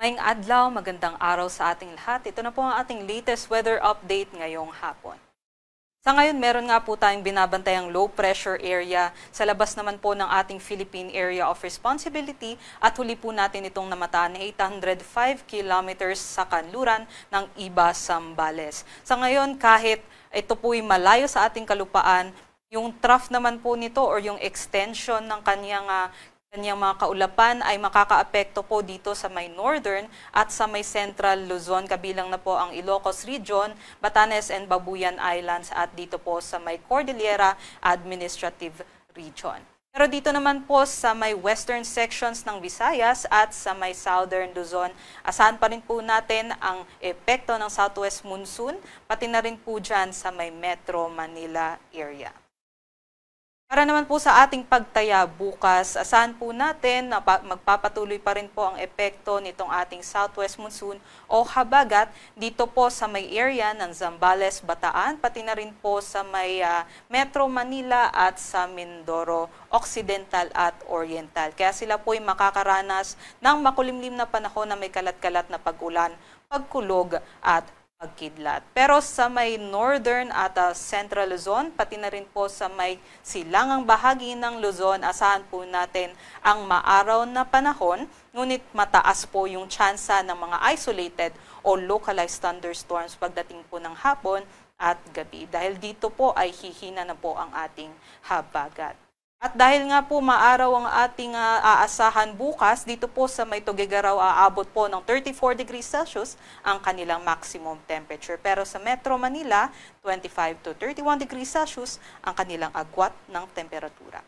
Ngayong adlaw, magandang araw sa ating lahat. Ito na po ang ating latest weather update ngayong hapon. Sa ngayon, meron nga po tayong binabantayang low pressure area sa labas naman po ng ating Philippine Area of Responsibility at huli po natin itong namataan na 805 kilometers sa kanluran ng Iba, Zambales. Sa ngayon, kahit ito po'y malayo sa ating kalupaan, yung trough naman po nito or yung extension ng kanyang mga kaulapan ay makakaapekto po dito sa may northern at sa may central Luzon, kabilang na po ang Ilocos Region, Batanes and Babuyan Islands at dito po sa may Cordillera Administrative Region. Pero dito naman po sa may western sections ng Visayas at sa may southern Luzon, asahan pa rin po natin ang epekto ng southwest monsoon, pati na rin po dyan sa may Metro Manila area. Para naman po sa ating pagtaya bukas, asahan po natin na magpapatuloy pa rin po ang epekto nitong ating southwest monsoon o habagat dito po sa may area ng Zambales, Bataan, pati na rin po sa may Metro Manila at sa Mindoro Occidental at Oriental. Kaya sila po ay makakaranas ng makulimlim na panahon na may kalat-kalat na pag-ulan, pagkulog at pagkidlat. Pero sa may northern at central Luzon, pati na rin po sa may silangang bahagi ng Luzon, asahan po natin ang maaraw na panahon, ngunit mataas po yung tsansa ng mga isolated o localized thunderstorms pagdating po ng hapon at gabi. Dahil dito po ay hihina na po ang ating habagat. At dahil nga po maaraw ang ating aasahan bukas, dito po sa may Tuguegarao aabot po ng 34 degrees Celsius ang kanilang maximum temperature. Pero sa Metro Manila, 25 to 31 degrees Celsius ang kanilang agwat ng temperatura.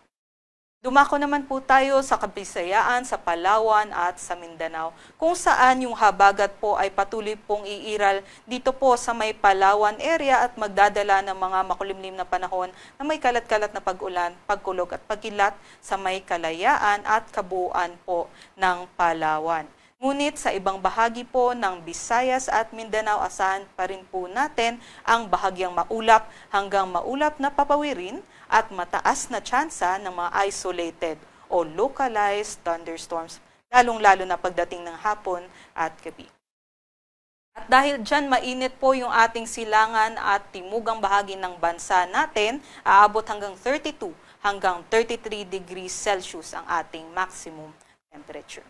Dumako naman po tayo sa Kabisayaan, sa Palawan at sa Mindanao, kung saan yung habagat po ay patuloy pong iiral dito po sa may Palawan area at magdadala ng mga makulimlim na panahon na may kalat-kalat na pag-ulan, pagkulog at pagkilat sa may Kalayaan at kabuuan po ng Palawan. Ngunit sa ibang bahagi po ng Visayas at Mindanao, asahan pa rin po natin ang bahagyang maulap hanggang maulap na papawirin at mataas na tsansa ng mga isolated o localized thunderstorms, lalong-lalo na pagdating ng hapon at gabi. At dahil dyan mainit po yung ating silangan at timugang bahagi ng bansa natin, aabot hanggang 32 hanggang 33 degrees Celsius ang ating maximum temperature.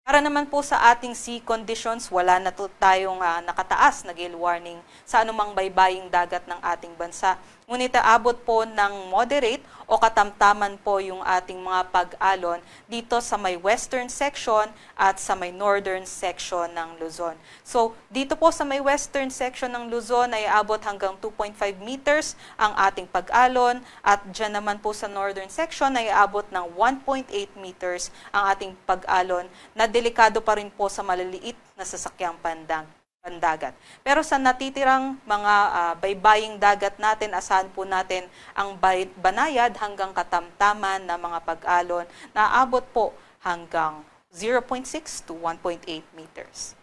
Para naman po sa ating sea conditions, wala na tayong nakataas na gale warning sa anumang baybaying dagat ng ating bansa. Ngunit aabot po ng moderate o katamtaman po yung ating mga pag-alon dito sa may western section at sa may northern section ng Luzon. So dito po sa may western section ng Luzon ay aabot hanggang 2.5 meters ang ating pag-alon at dyan naman po sa northern section ay aabot ng 1.8 meters ang ating pag-alon na delikado pa rin po sa maliliit na sasakyang pandagat. Pero sa natitirang mga baybaying dagat natin, asahan po natin ang banayad hanggang katamtaman na mga pag-alon na aabot po hanggang 0.6 to 1.8 meters.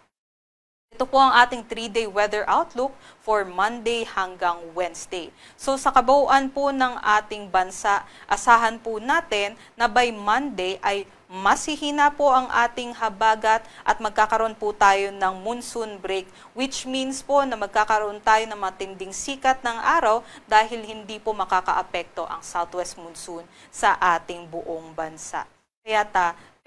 Ito po ang ating 3-day weather outlook for Monday hanggang Wednesday. So sa kabuuan po ng ating bansa, asahan po natin na by Monday ay mas hihina po ang ating habagat at magkakaroon po tayo ng monsoon break, which means po na magkakaroon tayo ng matinding sikat ng araw dahil hindi po makakaapekto ang southwest monsoon sa ating buong bansa.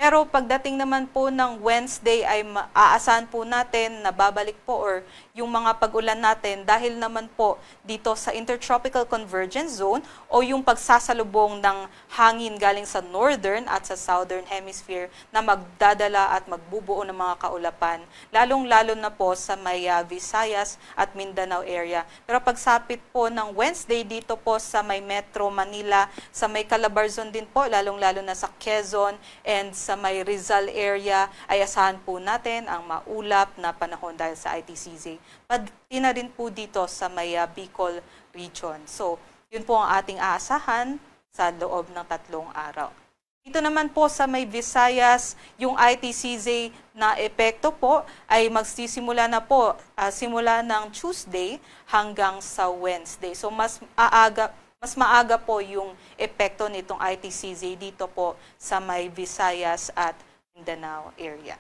Pero pagdating naman po ng Wednesday ay aasahan po natin na babalik po or yung mga pag-ulan natin dahil naman po dito sa Intertropical Convergence Zone o yung pagsasalubong ng hangin galing sa northern at sa southern hemisphere na magdadala at magbubuo ng mga kaulapan, lalong-lalo na po sa may Visayas at Mindanao area. Pero pagsapit po ng Wednesday dito po sa may Metro Manila, sa may Calabarzon din po, lalong-lalo na sa Quezon and sa may Rizal area ay asahan po natin ang maulap na panahon dahil sa ITCZ. Pati na rin po dito sa may Bicol region. So, yun po ang ating aasahan sa loob ng 3 araw. Dito naman po sa may Visayas, yung ITCZ na epekto po ay magsisimula na po simula ng Tuesday hanggang sa Wednesday. So, mas maaga po yung epekto nitong ITCZ dito po sa may Visayas at Mindanao area.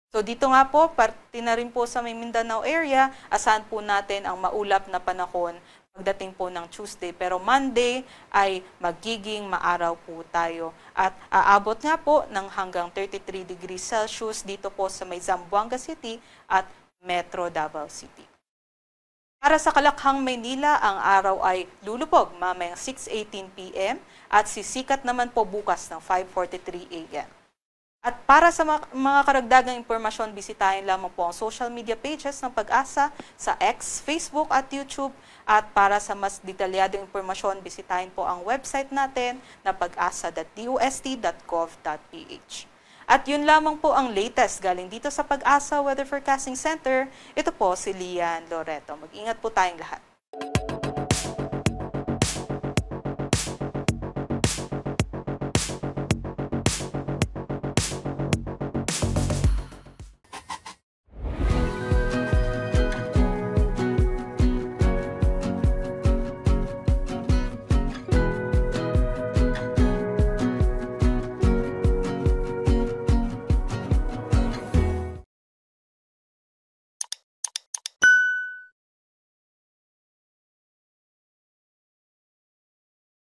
So dito nga po, parte na rin po sa may Mindanao area, asahan po natin ang maulap na panahon pagdating po ng Tuesday. Pero Monday ay magiging maaraw po tayo. At aabot nga po ng hanggang 33 degrees Celsius dito po sa may Zamboanga City at Metro Davao City. Para sa Kalakhang, Maynila, ang araw ay lulubog mamayang 6:18 p.m. at sisikat naman po bukas ng 5:43 a.m. At para sa mga karagdagang impormasyon, bisitahin lamang po ang social media pages ng Pag-asa sa X, Facebook at YouTube. At para sa mas detalyadong impormasyon, bisitahin po ang website natin na pag-asa.dust.gov.ph. At yun lamang po ang latest galing dito sa Pag-asa Weather Forecasting Center. Ito po si Lian Loreto. Mag-ingat po tayong lahat.